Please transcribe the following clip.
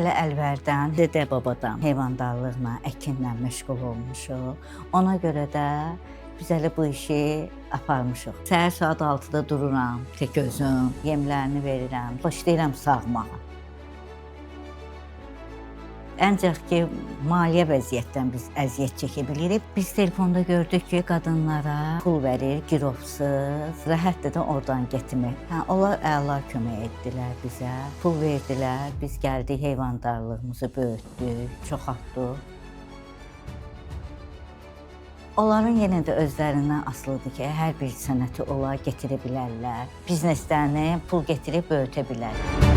Elə əlvərdən dədə-babadan heyvandarlıqla, əkinlə məşğul olmuşuq. Ona görə də biz elə bu işi aparmışıq. Səhər saat 6-da dururam, tək özüm, yemlərini verirəm, başlayıram sağmağa. Ancaq ki, maliyyə vəziyyətdən biz əziyyət çəkə bilirik. Biz telefonda gördük ki, qadınlara pul verir, girovsuz, rahatdır da oradan getmək. Onlar əla kömək etdilər bizə, pul verdilər, biz gəldik, heyvandarlığımızı böyütdük, çoxaltdıq. Onların yenə də özlərindən asılıdır ki, hər bir sənəti onlar getirə bilərlər, bizneslərini pul getirib böyütə bilər.